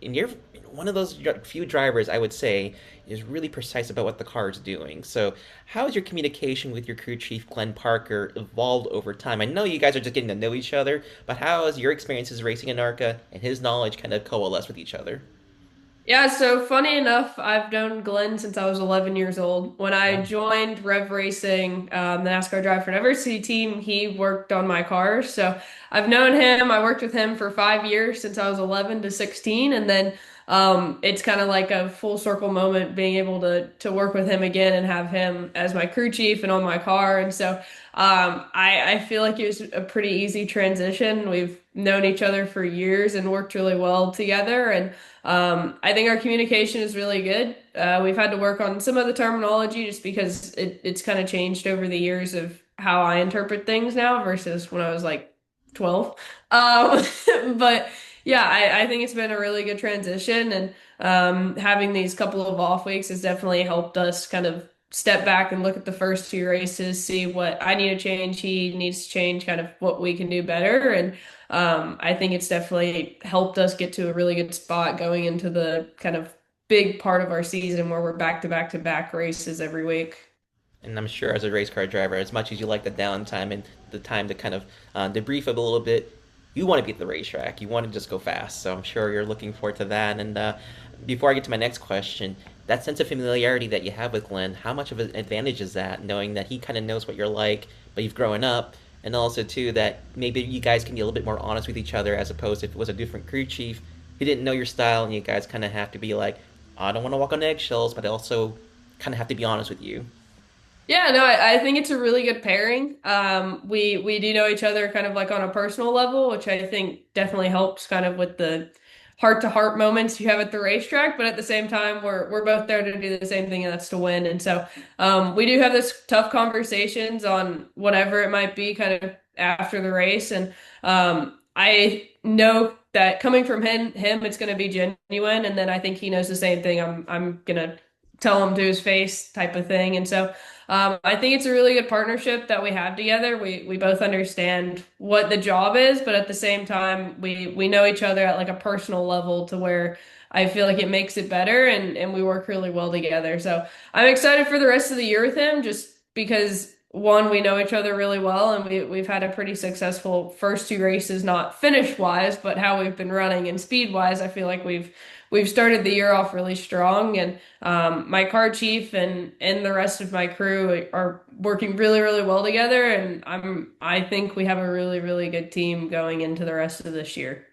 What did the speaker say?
And you're one of those few drivers, I would say, is really precise about what the car is doing. So, how has your communication with your crew chief, Glenn Parker, evolved over time? I know you guys are just getting to know each other, but how has your experiences racing in ARCA and his knowledge kind of coalesced with each other? Yeah, so funny enough, I've known Glenn since I was 11 years old. When I Wow. joined Rev Racing, the NASCAR Drive for Diversity team, he worked on my cars. So I've known him. I worked with him for 5 years since I was 11 to 16. And then it's kind of like a full circle moment being able to work with him again and have him as my crew chief and on my car. And so I feel like it was a pretty easy transition. We've known each other for years and worked really well together. And I think our communication is really good. We've had to work on some of the terminology just because it's kind of changed over the years of how I interpret things now versus when I was like 12. Um, but yeah, I think it's been a really good transition, and having these couple of off weeks has definitely helped us kind of step back and look at the first two races, see what I need to change, he needs to change, kind of what we can do better. And I think it's definitely helped us get to a really good spot going into the kind of big part of our season where we're back to back to back races every week. And I'm sure as a race car driver, as much as you like the downtime and the time to kind of debrief a little bit, you want to be at the racetrack. You want to just go fast. So I'm sure you're looking forward to that. And before I get to my next question, that sense of familiarity that you have with Glenn, how much of an advantage is that, knowing that he kind of knows what you're like, but you've grown up, and also too that maybe you guys can be a little bit more honest with each other as opposed to if it was a different crew chief who didn't know your style, and you guys kind of have to be like, I don't want to walk on eggshells, but I also kind of have to be honest with you. Yeah, no, I think it's a really good pairing. We do know each other kind of like on a personal level, which I think definitely helps kind of with the heart to heart moments you have at the racetrack. But at the same time, we're both there to do the same thing, and that's to win. And so we do have this tough conversations on whatever it might be, kind of after the race. And I know that coming from him, it's going to be genuine. And then I think he knows the same thing. I'm gonna tell him to his face type of thing. And so. I think it's a really good partnership that we have together. We both understand what the job is, but at the same time, we know each other at like a personal level to where I feel like it makes it better, and we work really well together. So I'm excited for the rest of the year with him just because one, we know each other really well, and we've had a pretty successful first two races, not finish wise, but how we've been running and speed wise. I feel like we've started the year off really strong, and my car chief and the rest of my crew are working really, really well together, and I think we have a really, really good team going into the rest of this year.